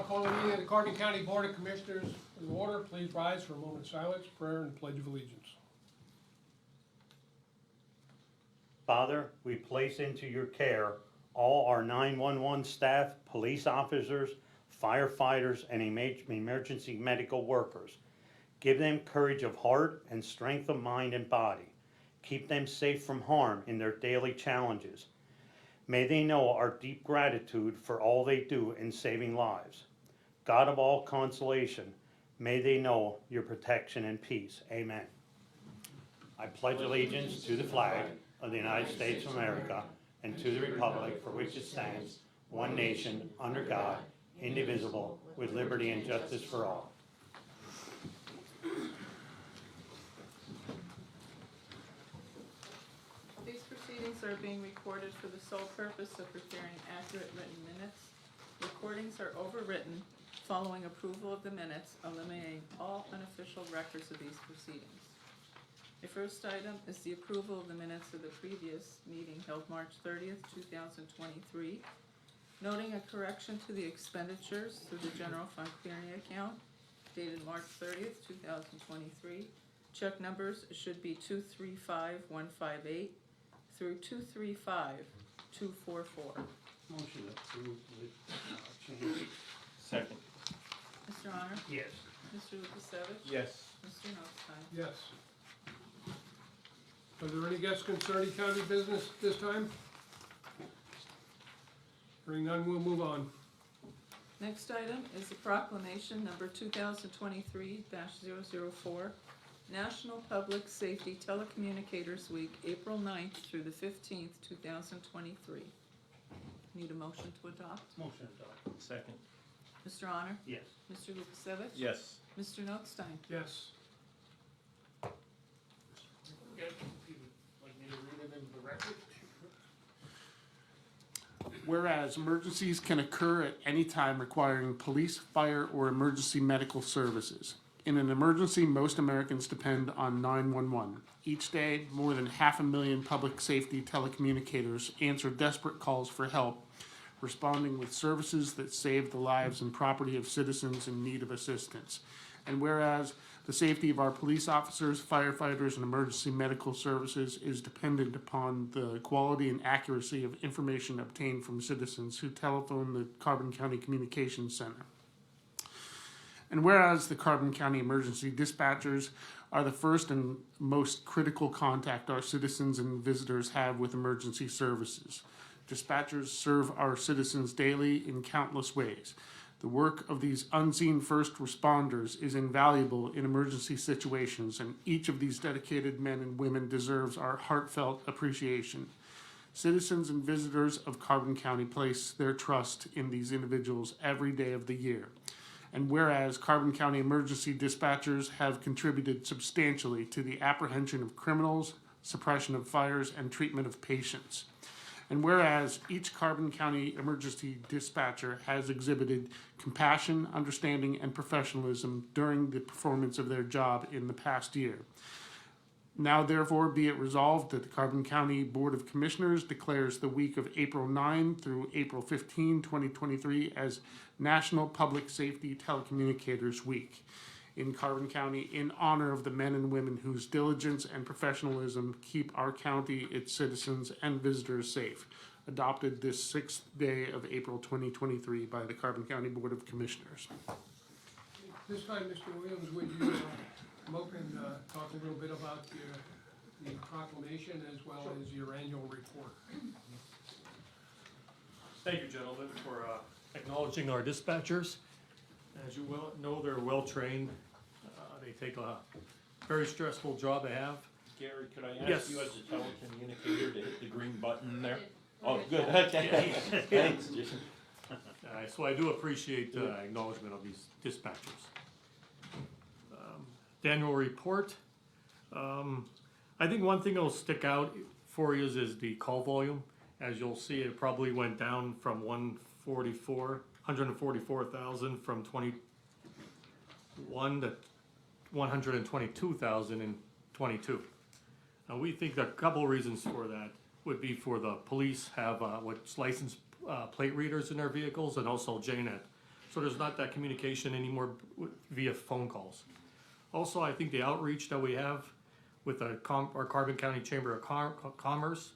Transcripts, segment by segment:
call the meeting of the Carbon County Board of Commissioners in order. Please rise for a moment of silence, prayer, and pledge of allegiance. Father, we place into your care all our 911 staff, police officers, firefighters, and emergency medical workers. Give them courage of heart and strength of mind and body. Keep them safe from harm in their daily challenges. May they know our deep gratitude for all they do in saving lives. God of all consolation, may they know your protection and peace. Amen. I pledge allegiance to the flag of the United States of America and to the republic for which it stands, one nation, under God, indivisible, with liberty and justice for all. These proceedings are being recorded for the sole purpose of preparing accurate written minutes. Recordings are overwritten following approval of the minutes, eliminating all unofficial records of these proceedings. The first item is the approval of the minutes of the previous meeting held March 30th, 2023, noting a correction to the expenditures through the general fund clearing account dated March 30th, 2023. Check numbers should be 235158 through 235244. Motion approved with change. Second. Mr. Honor? Yes. Mr. Lukasevich? Yes. Mr. Notstein? Yes. Are there any guests concerning county business this time? Hearing none, we'll move on. Next item is the proclamation number 2023-004, National Public Safety Telecommunicators Week, April 9th through the 15th, 2023. Need a motion to adopt? Motion adopted. Second. Mr. Honor? Yes. Mr. Lukasevich? Yes. Mr. Notstein? Yes. Whereas emergencies can occur at any time requiring police, fire, or emergency medical services. In an emergency, most Americans depend on 911. Each day, more than 500,000 public safety telecommunicators answer desperate calls for help, responding with services that save the lives and property of citizens in need of assistance. And whereas the safety of our police officers, firefighters, and emergency medical services is dependent upon the quality and accuracy of information obtained from citizens who telephone the Carbon County Communications Center. And whereas the Carbon County Emergency Dispatchers are the first and most critical contact our citizens and visitors have with emergency services. Dispatchers serve our citizens daily in countless ways. The work of these unseen first responders is invaluable in emergency situations, and each of these dedicated men and women deserves our heartfelt appreciation. Citizens and visitors of Carbon County place their trust in these individuals every day of the year. And whereas Carbon County emergency dispatchers have contributed substantially to the apprehension of criminals, suppression of fires, and treatment of patients. And whereas each Carbon County emergency dispatcher has exhibited compassion, understanding, and professionalism during the performance of their job in the past year. Now therefore be it resolved that the Carbon County Board of Commissioners declares the week of April 9 through April 15, 2023 as National Public Safety Telecommunicators Week in Carbon County in honor of the men and women whose diligence and professionalism keep our county, its citizens, and visitors safe. Adopted this 6th day of April 2023 by the Carbon County Board of Commissioners. This time, Mr. Williams, would you come up and talk a little bit about the proclamation as well as your annual report? Thank you, gentlemen, for acknowledging our dispatchers. As you well know, they're well trained. They take a very stressful job to have. Gary, could I ask Yes. you as a telecommunicator to hit the green button there? Oh, good, okay. Thanks, Jason. So I do appreciate acknowledgement of these dispatchers. The annual report. I think one thing that'll stick out for you is the call volume. As you'll see, it probably went down from 144,000 from 21 to 122,000 in 22. Now we think a couple reasons for that would be for the police have what's licensed plate readers in their vehicles and also JNet. So so there's not that communication anymore via phone calls. Also, I think the outreach that we have with our Carbon County Chamber of Commerce,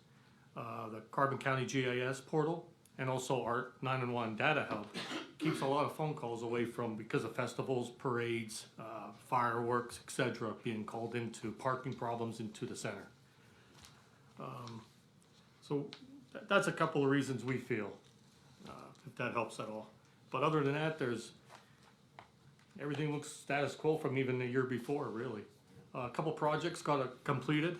the Carbon County GIS portal, and also our 911 data hub keeps a lot of phone calls away from, because of festivals, parades, fireworks, etc., being called into parking problems into the center. So that's a couple of reasons we feel, if that helps at all. But other than that, everything looks status quo from even the year before, really. A couple projects got completed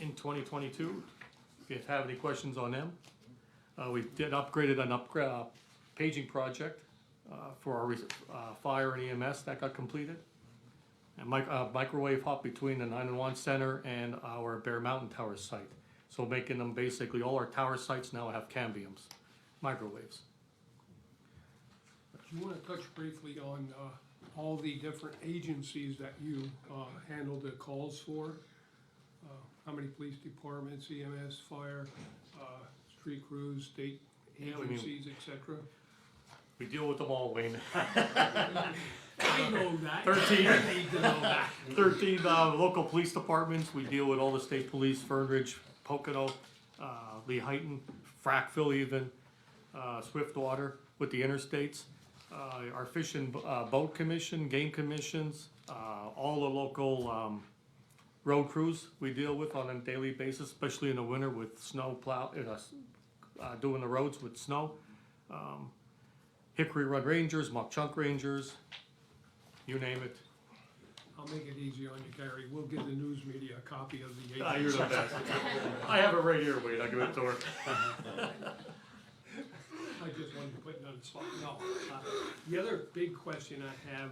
in 2022. If you have any questions on them. We did upgraded an paging project for our fire and EMS that got completed. And microwave hop between the 911 center and our Bear Mountain Tower site. So making them basically, all our tower sites now have cambiums, microwaves. Do you wanna touch briefly on, all the different agencies that you, handle the calls for? How many police departments, EMS, fire, street crews, state Yeah, we mean- agencies, et cetera? We deal with them all, Wayne. I know that. 13. I need to know that. 13 local police departments. We deal with all the state police, Fernridge, Pocono, Lehighton, Frackville even, Swiftwater with the interstates. Our fish and boat commission, game commissions, all the local road crews we deal with on a daily basis, especially in the winter with snow plow, doing the roads with snow. Hickory Run Rangers, Mock Chunk Rangers, you name it. I'll make it easy on you, Gary. We'll give the news media a copy of the Ah, you're agency. the best. I have it right here, Wade, I'll give it to her. I just wanted to put it on the spot. No. The other big question I have,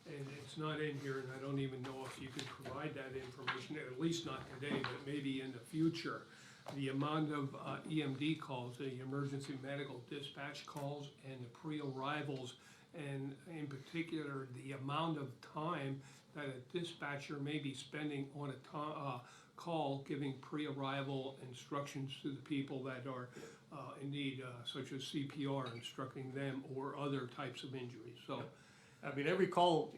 and it's not in here, and I don't even know if you could provide that information, at least not today, but maybe in the future. The amount of EMD calls, the emergency medical dispatch calls, and the pre-arrivals, and in particular, the amount of time that a dispatcher may be spending on a call, giving pre-arrival instructions to the people that are in need, such as CPR, instructing them, or other types of injuries, so. I mean, every call,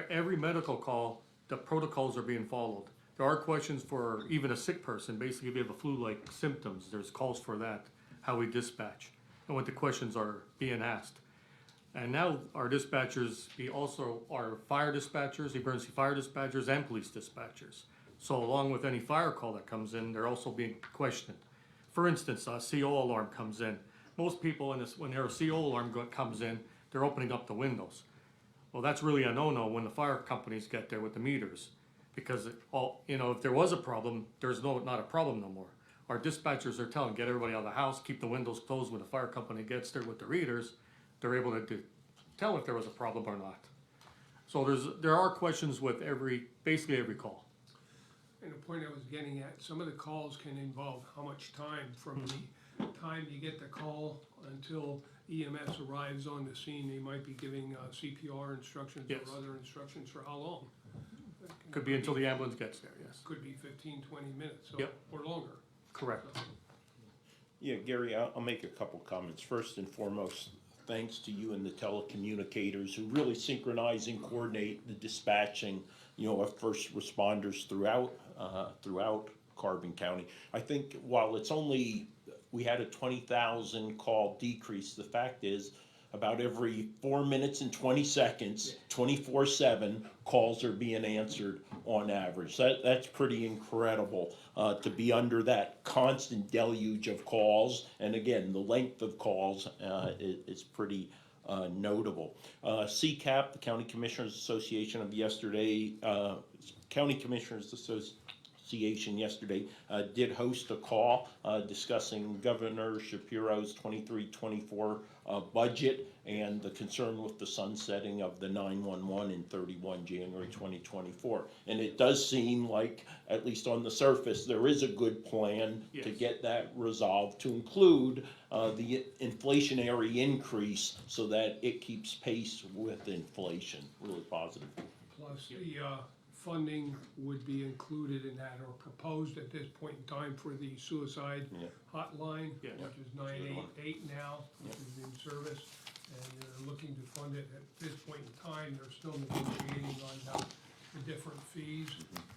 every medical call, the protocols are being followed. There are questions for even a sick person, basically if you have a flu-like symptoms, there's calls for that, how we dispatch, and what the questions are being asked. And now our dispatchers, we also are fire dispatchers, emergency fire dispatchers, and police dispatchers. So along with any fire call that comes in, they're also being questioned. For instance, a CO alarm comes in. Most people when their CO alarm comes in, they're opening up the windows. Well, that's really a no-no when the fire companies get there with the meters. Because if there was a problem, there's not a problem no more. Our dispatchers are telling, get everybody out of the house, keep the windows closed. When the fire company gets there with the readers, they're able to tell if there was a problem or not. So there are questions with basically every call. And the point I was getting at, some of the calls can involve how much time from the time you get the call until EMS arrives on the scene. They might be giving CPR instructions Yes. or other instructions for how long? Could be until the ambulance gets there, yes. Could be 15, 20 minutes, so, Yep. or longer. Correct. So, Yeah, Gary, I'll make a couple comments. First and foremost, thanks to you and the telecommunicators who really synchronize and coordinate the dispatching, of first responders throughout Carbon County. I think while we had a 20,000 call decrease, the fact is about every 4 minutes and 20 seconds, 24/7, calls are being answered on average. That's pretty incredible to be under that constant deluge of calls. And again, the length of calls is pretty notable. CCAP, the County Commissioners Association of yesterday, County Commissioners Association yesterday did host a call discussing Governor Shapiro's 23-24 budget and the concern with the sunsetting of the 911 in 31 January 2024. And it does seem like, at least on the surface, there is a good plan to Yes. get that resolved, to include the inflationary increase so that it keeps pace with inflation. Really positive. Plus the funding would be included in that or proposed at this point in time for the suicide Yeah. hotline, Yeah. which is 988 now, which is in service. And they're looking to fund it at this point in time. They're still negotiating on the different fees.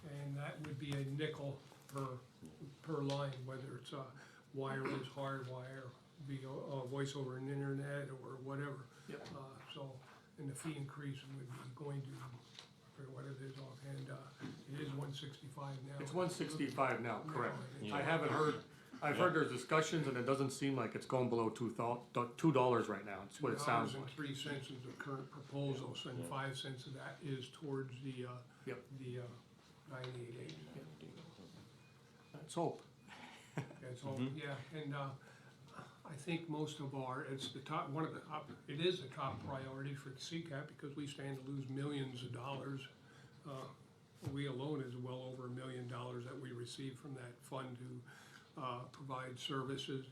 And that would be a nickel per line, whether it's a wireless, hardwire, voice over an internet or whatever. Yep. So, and the fee increase would be going to, for what it is offhand, it is 165 now. It's 165 now, correct. Yeah. I haven't heard, I've heard there's discussions and it doesn't seem like it's going below $2 right now. It's what it sounds like. $2.03 is the current proposal, so and 5 cents of that is towards the, Yep. the 988. Let's hope. That's all, yeah, and, I think most of it's the top, one of the top, it is the top priority for CCAP because we stand to lose millions of dollars. We alone is well over $1 million that we receive from that fund to, provide services.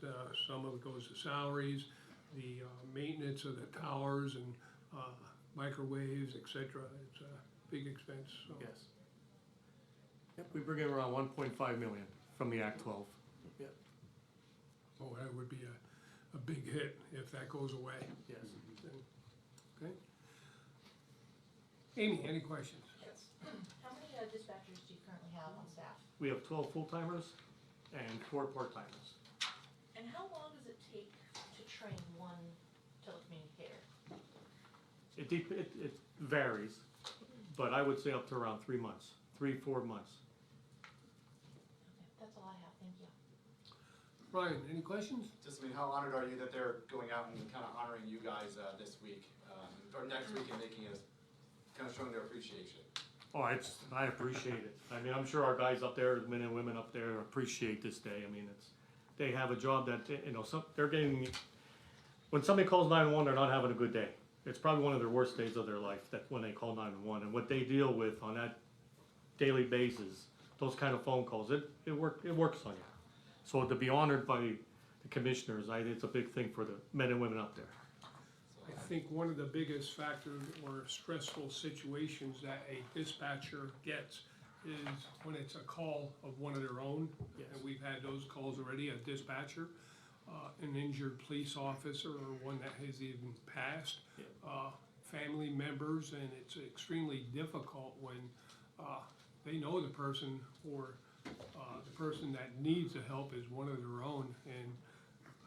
Some of it goes to salaries, the, maintenance of the towers and, microwaves, et cetera. It's a big expense, so. Yes. Yep, we bring in around 1.5 million from the Act 12. Yep, Oh, that would be a big hit if that goes away. yes. Okay? Amy, any questions? Yes. How many dispatchers do you currently have on staff? We have 12 full-timers and 4 part-timers. And how long does it take to train one telecommunicator? It varies, but I would say up to around 3 months, 3-4 months. Okay, that's all I have, thank you. Ryan, any questions? Just, I mean, how honored are you that they're going out and kind of honoring you guys this week, or next week, and making us, kind of showing their appreciation? Oh, I appreciate it. I mean, I'm sure our guys up there, men and women up there appreciate this day. I mean, they have a job that, you know, they're getting, when somebody calls 911, they're not having a good day. It's probably one of their worst days of their life, that when they call 911, and what they deal with on that daily basis, those kind of phone calls, it works on you. So to be honored by the commissioners, it's a big thing for the men and women up there. I think one of the biggest factors or stressful situations that a dispatcher gets is when it's a call of one of their own. Yes. And we've had those calls already, a dispatcher, an injured police officer, or one that has even passed, family members, and it's extremely difficult when they know the person or the person that needs the help is one of their own, and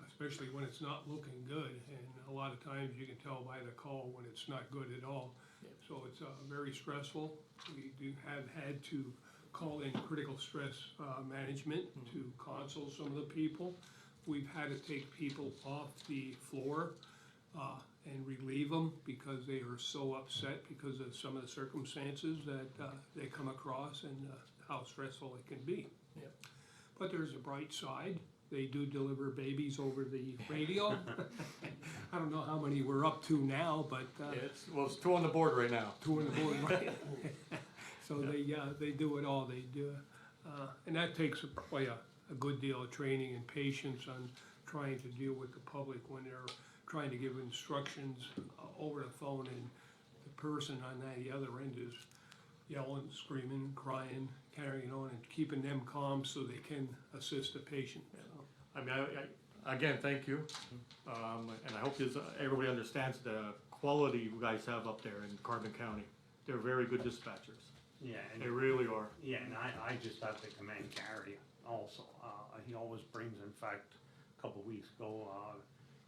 especially when it's not looking good. And a lot of times you can tell by the call when it's not good at all. So it's very stressful. We have had to call in critical stress management to console some of the people. We've had to take people off the floor and relieve them because they are so upset because of some of the circumstances that they come across and how stressful it can be. Yep. But there's a bright side. They do deliver babies over the radio. I don't know how many we're up to now, but It's 2 on the board right now. 2 on the board, right? So they do it all. They do, and that takes probably a good deal of training and patience on trying to deal with the public when they're trying to give instructions over the phone, and the person on the other end is yelling, screaming, crying, carrying on, and keeping them calm so they can assist the patient. So, I mean, I again, thank you. And I hope everybody understands the quality you guys have up there in Carbon County. They're very good dispatchers. Yeah, and They really are. yeah, and I just have to commend Gary also. He always brings, in fact, a couple weeks ago,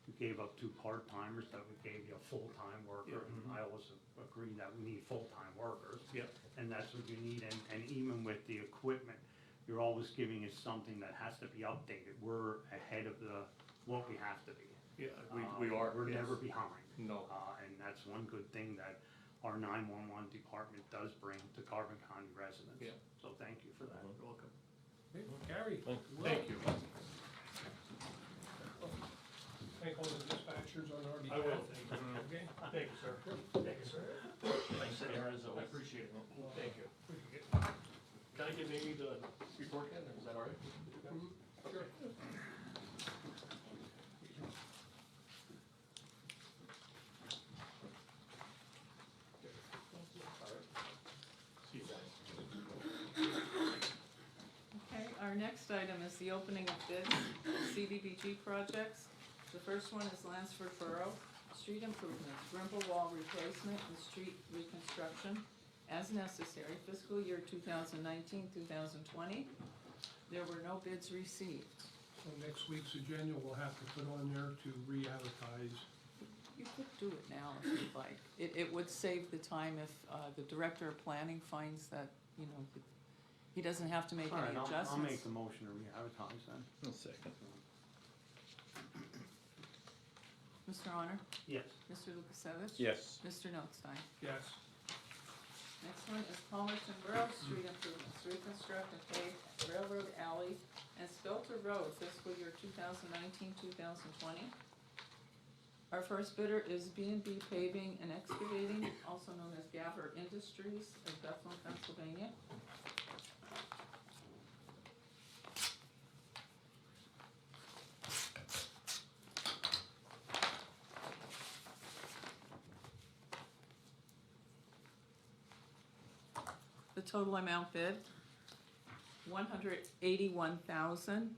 we gave up 2 part-timers, that we gave you a full-time worker. And I always agree that we need full-time workers. Yep. And that's what you need, and even with the equipment, you're always giving us something that has to be updated. We're ahead of what we have to be. Yeah, we are. We're yes. never behind. No. And that's one good thing that our 911 department does bring to Carbon County residents. Yeah. So thank you for that. You're welcome. okay, Gary. Thank you. Thank all the dispatchers on our I will. behalf. Okay. Thank you, sir. Thank you, sir. Thanks, Aaron, as I always. appreciate it. Thank you. Can I give Amy the report, Ken, or is that all right? Sure. Thank you. See you guys. item is the opening of bids, CDBG projects. The first one is Lansford Borough, street improvements, Grimble Wall replacement and street reconstruction as necessary, fiscal year 2019-2020. There were no bids received. So next week's agenda, we'll have to put on there to re-advertise. You could do it now if you'd like. It would save the time if the director of planning finds that, you know, he doesn't have to make All right, any I'll adjustments. make the motion to re-advertise then. I'll second. Mr. Honor? Yes. Mr. Lukasevich? Yes. Mr. Notstein? Yes. Next one is Palmerton Borough street improvements, reconstruct and pave Railroad Alley and Spelter Road, fiscal year 2019-2020. Our first bidder is B&B Paving and Excavating, also known as Gavtz8 Industries of Bethlehem, Pennsylvania. The total amount bid, $181,661.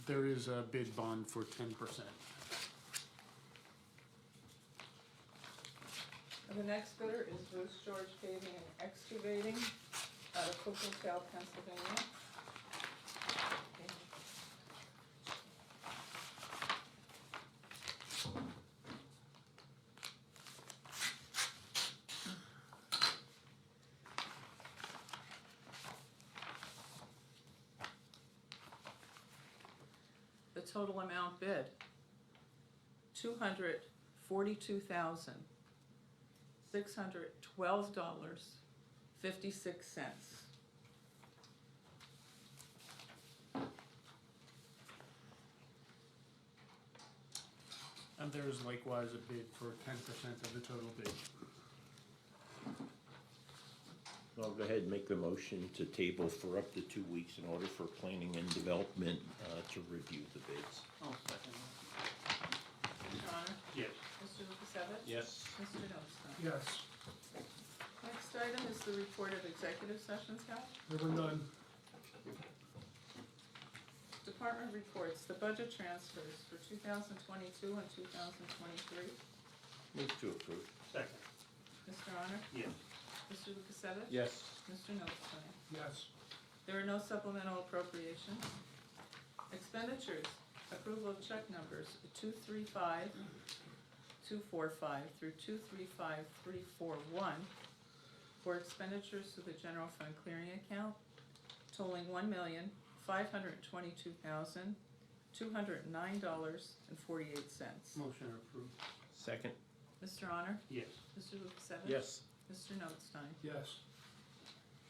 There is a bid bond for 10%. And the next bidder is Bruce George Paving and Excavating out of Cooperstown, Pennsylvania. The total amount bid, $242,612.56. And there is likewise a bid for 10% of the total bid. I'll go ahead and make the motion to table for up to 2 weeks in order for planning and development to review the bids. I'll second Mr. Honor? Yes. Mr. Lukasevich? Yes. Mr. Notstein? Yes. Next item is the report of executive sessions held. There were none. Department reports, the budget transfers for 2022 and 2023. Move to approve. Second. Mr. Honor? Yes. Mr. Lukasevich? Yes. Mr. Notstein? Yes. There are no supplemental appropriations. Expenditures, approval of check numbers 235-245 through 235-341 for expenditures to the general fund clearing account totaling $1,522,209.48. Motion approved. Second. Mr. Honor? Yes. Mr. Lukasevich? Yes. Mr. Notstein? Yes.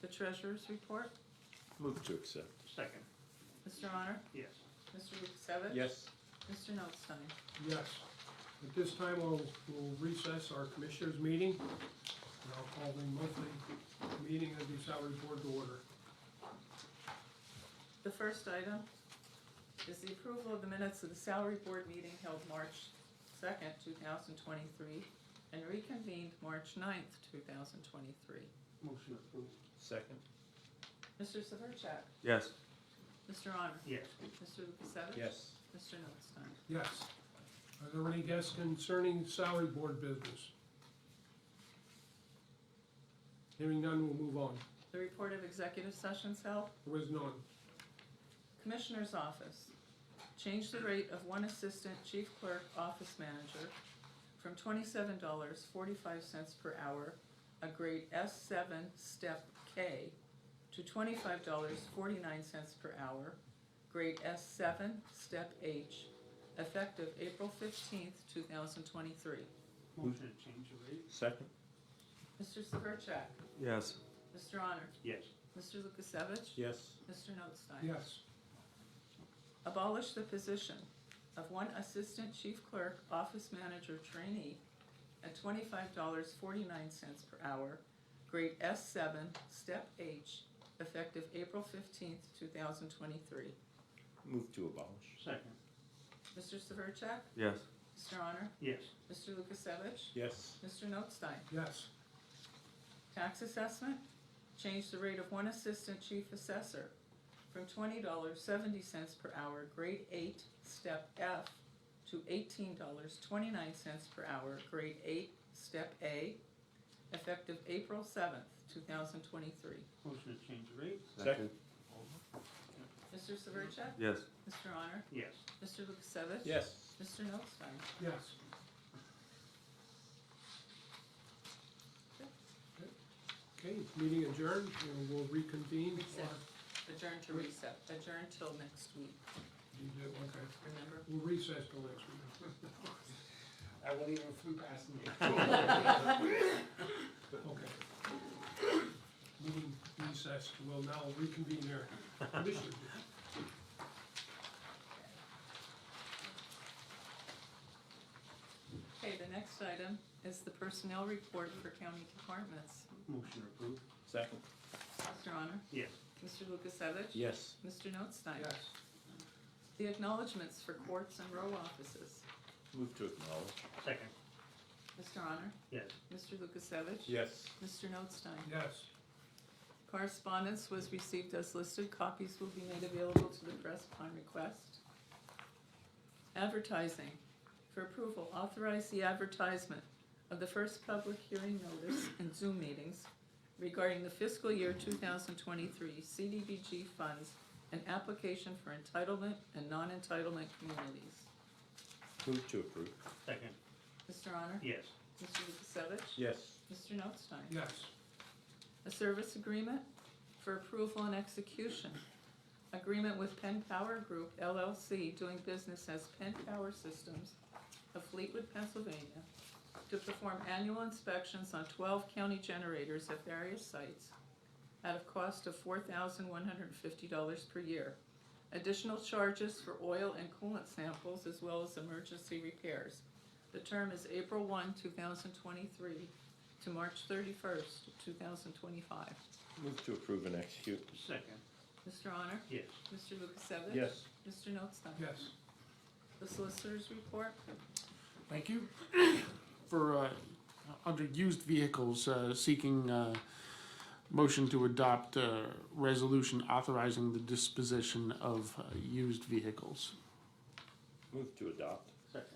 The treasurer's report? Move to accept. Second. Mr. Honor? Yes. Mr. Lukasevich? Yes. Mr. Notstein? Yes. At this time, we'll recess our commissioners' meeting, and I'll call the monthly meeting of the salary board to order. The first item is the approval of the minutes of the salary board meeting held March 2nd, 2023, and reconvened March 9th, 2023. Motion approved. Second. Mr. Severcek? Yes. Mr. Honor? Yes. Mr. Lukasevich? Yes. Mr. Notstein? Yes. Are there any guests concerning salary board business? Hearing none, we'll move on. The report of executive sessions held. There was none. Commissioner's office. Change the rate of one assistant chief clerk office manager from $27.45 per hour, a grade S7 step K, to $25.49 per hour, grade S7 step H, effective April 15th, 2023. Motion to change the rate. Second. Mr. Severcek? Yes. Mr. Honor? Yes. Mr. Lukasevich? Yes. Mr. Notstein? Yes. Abolish the position of one assistant chief clerk office manager trainee at $25.49 per hour, grade S7, step H, effective April 15th, 2023. Move to abolish. Second. Mr. Severcek? Yes. Mr. Honor? Yes. Mr. Lukasevich? Yes. Mr. Notstein? Yes. Tax assessment, change the rate of one assistant chief assessor from $20.70 per hour, grade 8, step F, to $18.29 per hour, grade 8, step A, effective April 7th, 2023. Motion to change the rate? Second. Mr. Severcek? Yes. Mr. Honor? Yes. Mr. Lukasevich? Yes. Mr. Notstein? Yes. Okay, meeting adjourned, and we'll reconvene. Reset. Adjourn to reset, adjourn till next week, You do, okay. remember? We'll recess till next week. I won't even flew past me. Okay. Meeting recessed, we'll now reconvene here. Commissioners. Okay, the next item is the personnel report for county departments. Motion approved? Second. Mr. Honor? Yes. Mr. Lukasevich? Yes. Mr. Notstein? Yes. The acknowledgements for courts and row offices. Move to acknowledge. Second. Mr. Honor? Yes. Mr. Lukasevich? Yes. Mr. Notstein? Yes. Correspondence was received as listed. Copies will be made available to the press upon request. Advertising. For approval, authorize the advertisement of the first public hearing notice and Zoom meetings regarding the fiscal year 2023 CDBG funds and application for entitlement and non-entitlement communities. Move to approve. Second. Mr. Honor? Yes. Mr. Lukasevich? Yes. Mr. Notstein? Yes. A service agreement for approval and execution. Agreement with Penn Power Group LLC doing business as Penn Power Systems of Fleetwood, Pennsylvania, to perform annual inspections on 12 county generators at various sites at a cost of $4,150 per year. Additional charges for oil and coolant samples as well as emergency repairs. The term is April 1, 2023 to March 31st, 2025. Move to approve and execute. Second. Mr. Honor? Yes. Mr. Lukasevich? Yes. Mr. Notstein? Yes. The solicitor's report? Thank you. For, under used vehicles, seeking, motion to adopt a resolution authorizing the disposition of used vehicles. Move to adopt. Second.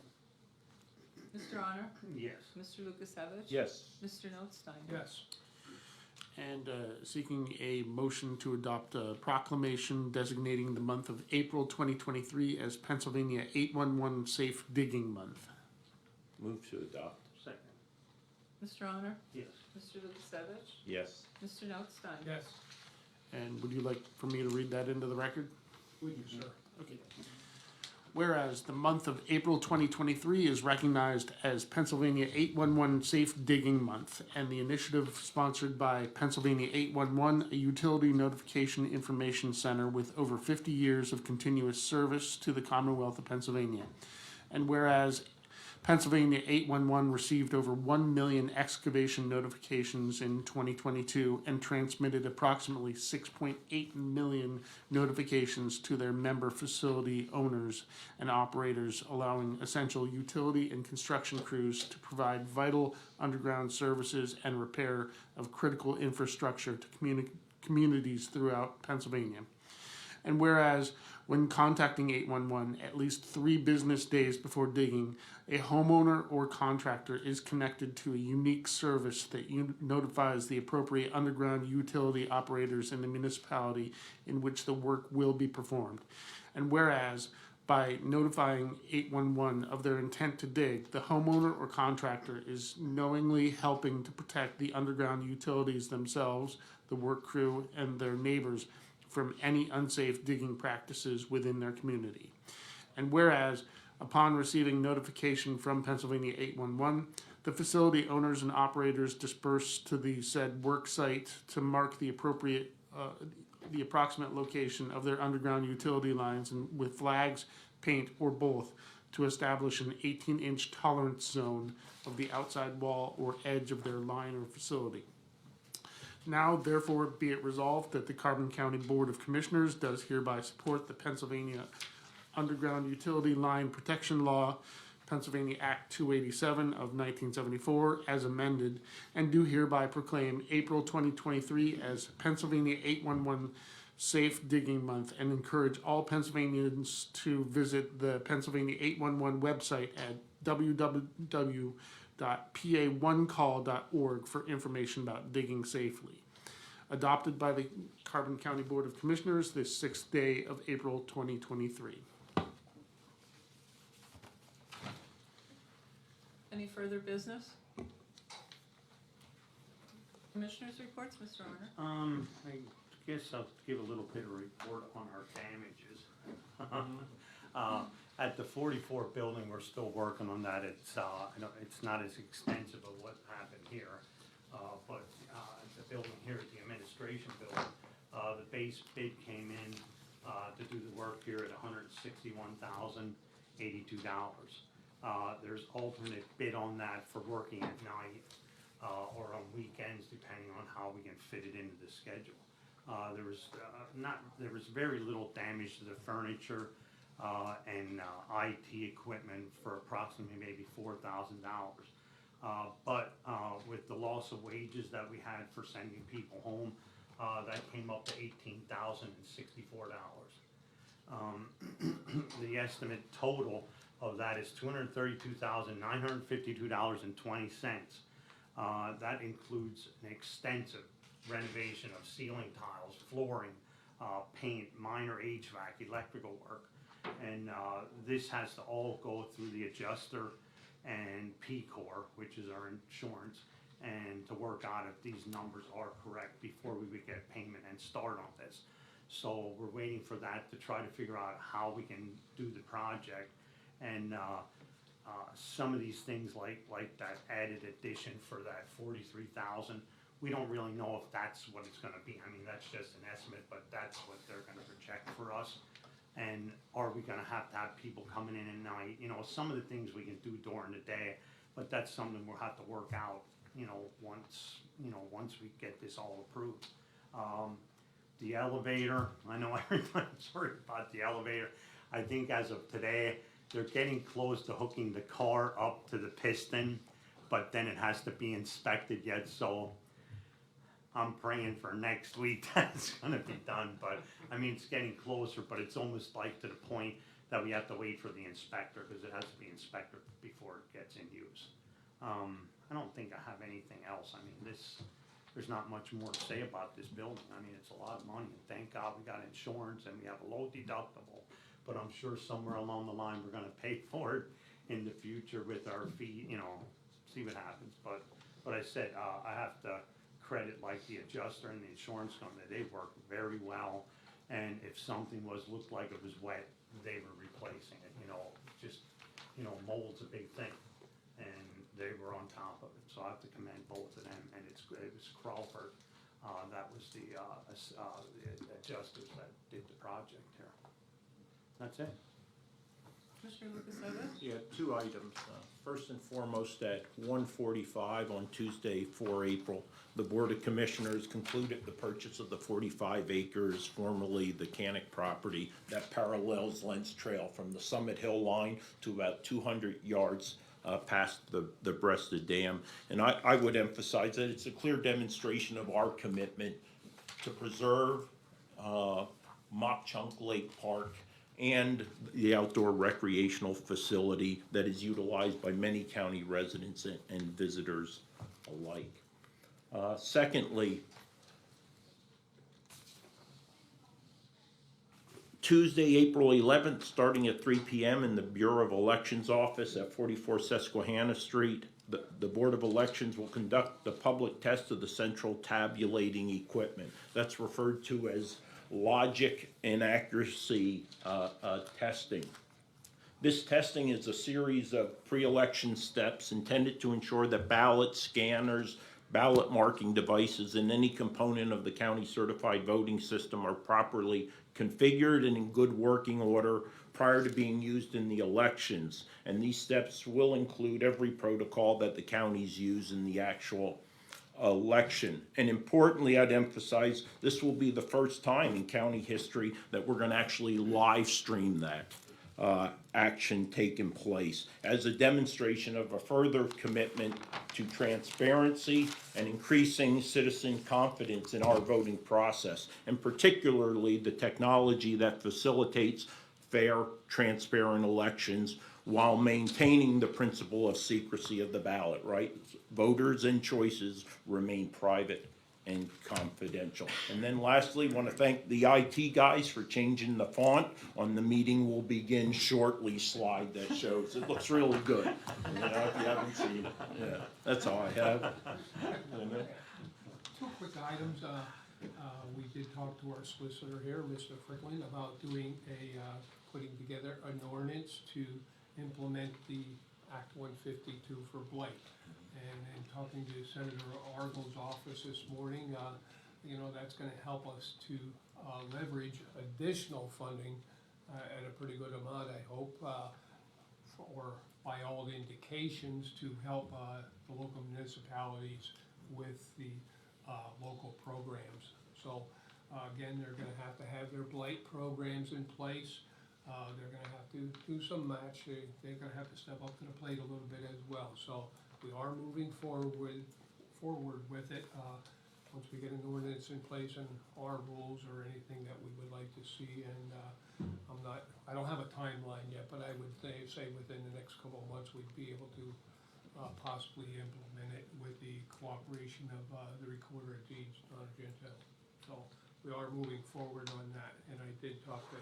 Mr. Honor? Yes. Mr. Lukasevich? Yes. Mr. Notstein? Yes. And seeking a motion to adopt a proclamation designating the month of April 2023 as Pennsylvania 811 Safe Digging Month. Move to adopt. Second. Mr. Honor? Yes. Mr. Lukasevich? Yes. Mr. Notstein? Yes. And would you like for me to read that into the record? Would you, sir? Okay. Whereas the month of April 2023 is recognized as Pennsylvania 811 Safe Digging Month, and the initiative sponsored by Pennsylvania 811, a utility notification information center with over 50 years of continuous service to the Commonwealth of Pennsylvania. And whereas Pennsylvania 811 received over 1 million excavation notifications in 2022 and transmitted approximately 6.8 million notifications to their member facility owners and operators, allowing essential utility and construction crews to provide vital underground services and repair of critical infrastructure to communities throughout Pennsylvania. And whereas when contacting 811 at least 3 business days before digging, a homeowner or contractor is connected to a unique service that notifies the appropriate underground utility operators in the municipality in which the work will be performed. And whereas by notifying 811 of their intent to dig, the homeowner or contractor is knowingly helping to protect the underground utilities themselves, the work crew, and their neighbors from any unsafe digging practices within their community. And whereas, upon receiving notification from Pennsylvania 811, the facility owners and operators disperse to the said work site to mark the appropriate, the approximate location of their underground utility lines and with flags, paint, or both to establish an 18-inch tolerance zone of the outside wall or edge of their line or facility. Now, therefore, be it resolved that the Carbon County Board of Commissioners does hereby support the Pennsylvania Underground Utility Line Protection Law, Pennsylvania Act 287 of 1974, as amended, and do hereby proclaim April 2023 as Pennsylvania 811 Safe Digging Month, and encourage all Pennsylvanians to visit the Pennsylvania 811 website at www.pa1call.org for information about digging safely. Adopted by the Carbon County Board of Commissioners this 6th day of April 2023. Any further business? Commissioners' reports, Mr. Honor? I guess I'll give a little bit of report on our damages. At the 44 building, we're still working on that. It's not as extensive of what happened here, but the building here at the administration building, the base bid came in to do the work here at $161,082. There's alternate bid on that for working at night or on weekends, depending on how we can fit it into the schedule. There was very little damage to the furniture and IT equipment for approximately maybe $4,000. But with the loss of wages that we had for sending people home, that came up to $18,064. The estimate total of that is $232,952.20. That includes an extensive renovation of ceiling tiles, flooring, paint, minor HVAC, electrical work. And this has to all go through the adjuster and P-Corps, which is our insurance, and to work out if these numbers are correct before we would get payment and start on this. So we're waiting for that to try to figure out how we can do the project. And some of these things like that added addition for that 43,000, we don't really know if that's what it's gonna be. I mean, that's just an estimate, but that's what they're gonna project for us. And are we gonna have to have people coming in at night? You know, some of the things we can do during the day, but that's something we'll have to work out, once we get this all approved. The elevator, I know everybody's worried about the elevator. I think as of today, they're getting close to hooking the car up to the piston, but then it has to be inspected yet, so I'm praying for next week that's gonna be done. But I mean, it's getting closer, but it's almost like to the point that we have to wait for the inspector, because it has to be inspected before it gets in use. I don't think I have anything else. I mean, there's not much more to say about this building. I mean, it's a lot of money, and thank God we got insurance and we have a low deductible. But I'm sure somewhere along the line, we're gonna pay for it in the future with our fee, see what happens. But I said, I have to credit like the adjuster and the insurance company. They worked very well. And if something looked like it was wet, they were replacing it, mold's a big thing. And they were on top of it. So I have to commend both of them. And it was Crawford, that was the adjusters that did the project here. That's it. Commissioner Lukasovich? Yeah, two items. First and foremost, at 1:45 on Tuesday, 4 April, the Board of Commissioners concluded the purchase of the 45 acres, formerly the Canic property, that parallels Lentz Trail from the Summit Hill line to about 200 yards past the Breasted Dam. And I would emphasize that it's a clear demonstration of our commitment to preserve Mock Chunk Lake Park and the outdoor recreational facility that is utilized by many county residents and visitors alike. Secondly, Tuesday, April 11th, starting at 3 p.m. in the Bureau of Elections office at 44 Susquehanna Street, the Board of Elections will conduct the public test of the central tabulating equipment. That's referred to as logic and accuracy testing. This testing is a series of pre-election steps intended to ensure that ballot scanners, ballot marking devices, and any component of the county certified voting system are properly configured and in good working order prior to being used in the elections. And these steps will include every protocol that the counties use in the actual election. And importantly, I'd emphasize, this will be the first time in county history that we're gonna actually live stream that action taking place as a demonstration of a further commitment to transparency and increasing citizen confidence in our voting process, and particularly the technology that facilitates fair, transparent elections while maintaining the principle of secrecy of the ballot, right? Voters and choices remain private and confidential. And then lastly, want to thank the IT guys for changing the font on the meeting will begin shortly slide that shows. It looks really good. You know, if you haven't seen it. Yeah, that's all I have. You know? Two quick items. We did talk to our solicitor here, Mr. Fricklin, about doing putting together an ordinance to implement the Act 152 for blight. And in talking to Senator Argle's office this morning, you know, that's gonna help us to leverage additional funding at a pretty good amount, I hope, or by all the indications, to help the local municipalities with the local programs. So again, they're gonna have to have their blight programs in place. They're gonna have to do some match. They're gonna have to step up to the plate a little bit as well. So we are moving forward with it. Once we get an ordinance in place and our rules or anything that we would like to see, and I don't have a timeline yet, but I would say within the next couple of months we'd be able to possibly implement it with the cooperation of the Recorder of Deeds, Donna Gentile. So we are moving forward on that, and I did talk to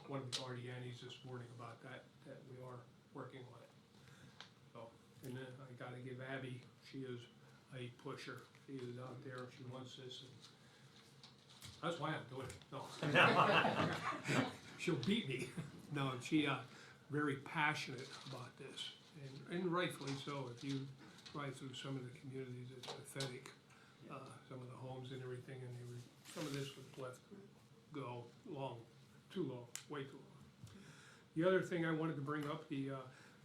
one of the Guardianis this morning about that we are working on it. So, and then I gotta give Abby, she is a pusher. She is out there, she wants this, and that's why I'm doing it. No. She'll beat me. No, she very passionate about this, and rightfully so. If you drive through some of the communities, it's pathetic. Some of the homes and everything, and some of this was left go too long, way too long. The other thing I wanted to bring up, the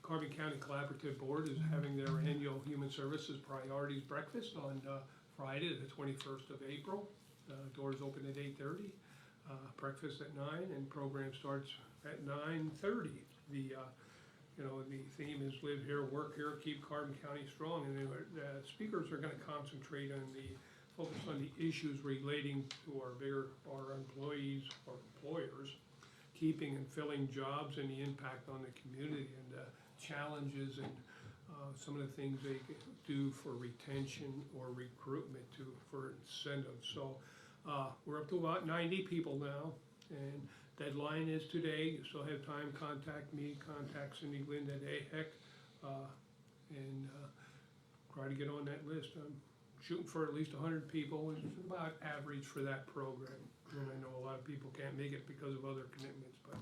Carbon County Collaborative Board is having their annual Human Services Priorities Breakfast on Friday, the 21st of April. Doors open at 8:30, breakfast at 9, and program starts at 9:30. The theme is live here, work here, keep Carbon County strong, and the speakers are gonna concentrate on focus on the issues relating to our employees or employers, keeping and filling jobs and the impact on the community, and challenges and some of the things they do for retention or recruitment for incentives. So we're up to about 90 people now, and deadline is today. You still have time, contact me, contact Cindy Lynn at AHEC, and try to get on that list. I'm shooting for at least 100 people, which is about average for that program. And I know a lot of people can't make it because of other commitments, but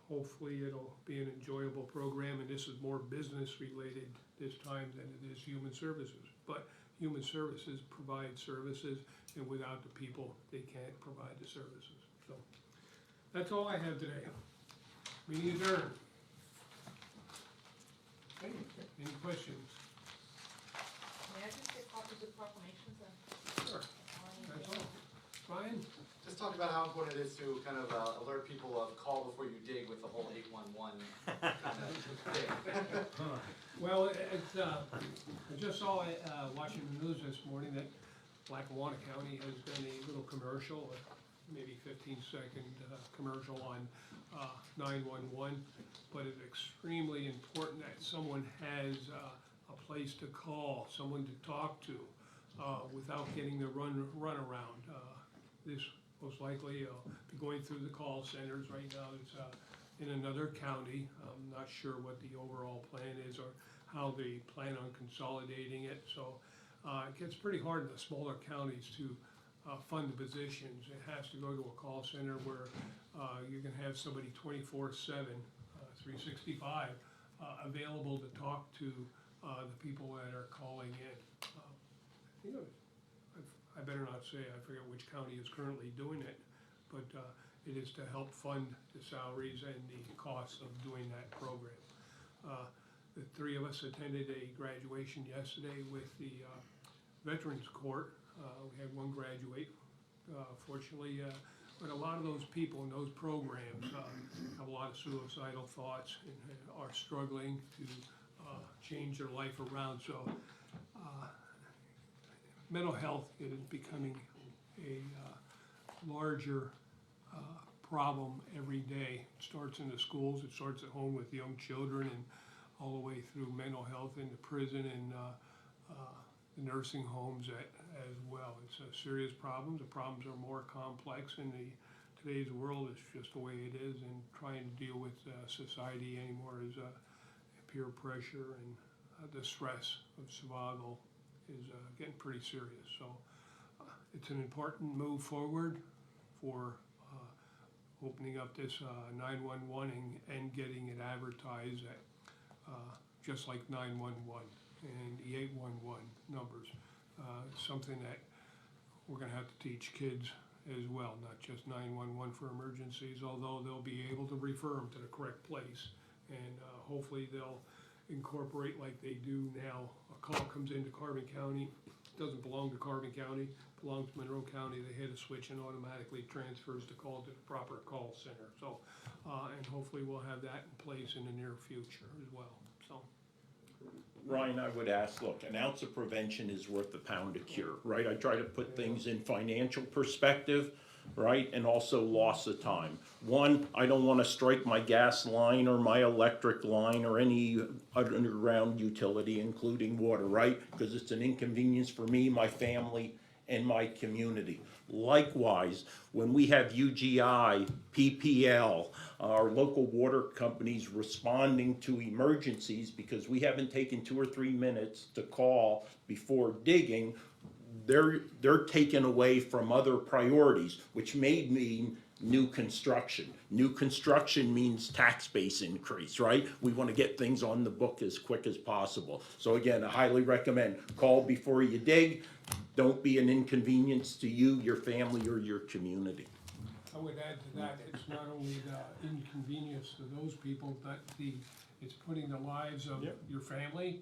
hopefully it'll be an enjoyable program, and this is more business related this time than it is human services. But human services provide services, and without the people, they can't provide the services. So that's all I have today. Meeting adjourned. Okay, any questions? May I just get copies of proclamations then? Sure, that's all. Brian? Just talk about how important it is to kind of alert people of call before you dig with the whole 811 kind of thing. Well, I just saw watching the news this morning that Lackawanna County has done a little commercial, maybe 15-second commercial on 911, but it's extremely important that someone has a place to call, someone to talk to, without getting the run around. This most likely be going through the call centers right now. It's in another county. I'm not sure what the overall plan is or how they plan on consolidating it. So it gets pretty hard in the smaller counties to fund the positions. It has to go to a call center where you can have somebody 24/7, 365 available to talk to the people that are calling in. I better not say, I forget which county is currently doing it, but it is to help fund the salaries and the costs of doing that program. the three of us attended a graduation yesterday with the Veterans Court. We had one graduate, fortunately, but a lot of those people in those programs have a lot of suicidal thoughts and are struggling to change their life around. So mental health is becoming a larger problem every day. It starts in the schools, it starts at home with young children, and all the way through mental health into prison and the nursing homes as well. It's a serious problem. The problems are more complex in today's world. It's just the way it is, and trying to deal with society anymore is peer pressure and the stress of survival is getting pretty serious. So it's an important move forward for opening up this 911 and getting it advertised at just like 911 and the 811 numbers. Something that we're gonna have to teach kids as well, not just 911 for emergencies, although they'll be able to refer them to the correct place. And hopefully they'll incorporate like they do now. A call comes into Carbon County, doesn't belong to Carbon County, belongs to Monroe County. They hit a switch and automatically transfers the call to the proper call center. So, and hopefully we'll have that in place in the near future as well, so. Ryan, I would ask, look, an ounce of prevention is worth a pound of cure, right? I try to put things in financial perspective, right, and also loss of time. One, I don't want to strike my gas line or my electric line or any underground utility, including water, right? Because it's an inconvenience for me, my family, and my community. Likewise, when we have UGI, PPL, our local water companies responding to emergencies because we haven't taken 2 or 3 minutes to call before digging, they're taken away from other priorities, which may mean new construction. New construction means tax base increase, right? We want to get things on the book as quick as possible. So again, I highly recommend call before you dig. Don't be an inconvenience to you, your family, or your community. I would add to that, it's not only the inconvenience to those people, but it's putting the lives of Yep. your family,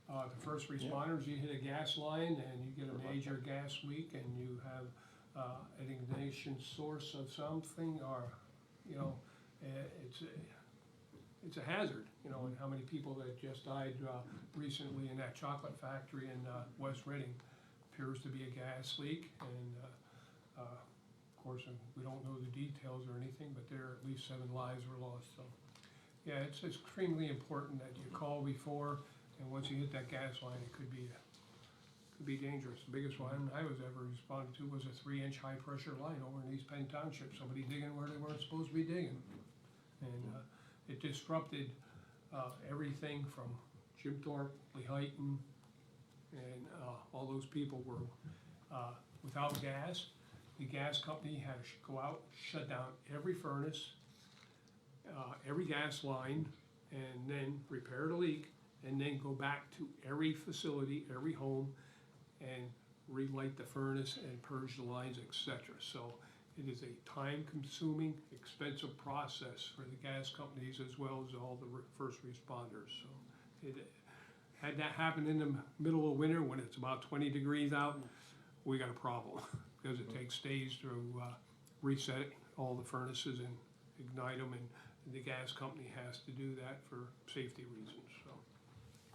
the first responders. You hit a gas line and you get a major gas leak and you have an ignition source of something, or, you know, it's a hazard, you know, and how many people that just died recently in that chocolate factory in West Reading. Appears to be a gas leak, and of course we don't know the details or anything, but there at least 7 lives were lost. So yeah, it's extremely important that you call before, and once you hit that gas line, it could be dangerous. The biggest one I was ever responded to was a 3-inch high pressure line over in East Penn Township. Somebody digging where they weren't supposed to be digging, and it disrupted everything from Jim Thorpe, Lehighton, and all those people were without gas. The gas company had to go out, shut down every furnace, every gas line, and then repair the leak, and then go back to every facility, every home, and relight the furnace and purge the lines, etc. So it is a time-consuming, expensive process for the gas companies as well as all the first responders. So had that happen in the middle of winter when it's about 20 degrees out, we got a problem because it takes days to reset all the furnaces and ignite them, and the gas company has to do that for safety reasons. So.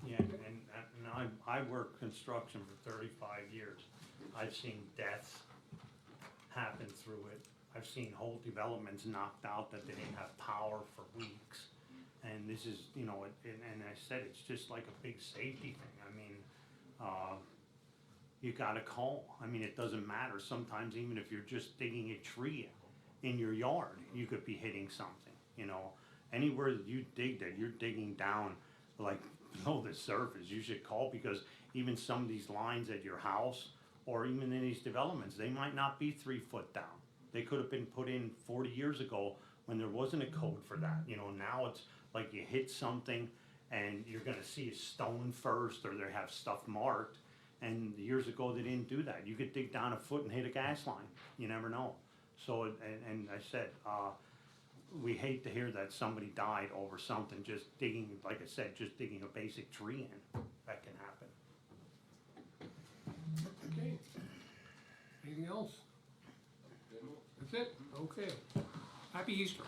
Yeah, and I worked construction for 35 years. I've seen deaths happen through it. I've seen whole developments knocked out that they didn't have power for weeks. And this is, you know, and I said, it's just like a big safety thing. I mean, you gotta call. I mean, it doesn't matter. Sometimes even if you're just digging a tree in your yard, you could be hitting something, you know. Anywhere that you dig that you're digging down, like below the surface, you should call, because even some of these lines at your house or even in these developments, they might not be 3 foot down. They could have been put in 40 years ago when there wasn't a code for that. You know, now it's like you hit something and you're gonna see a stone first, or they have stuff marked. And years ago they didn't do that. You could dig down a foot and hit a gas line. You never know. So, and I said, we hate to hear that somebody died over something, just digging, like I said, just digging a basic tree in. That can happen. Okay. Anything else? That's it? Okay. Happy Easter.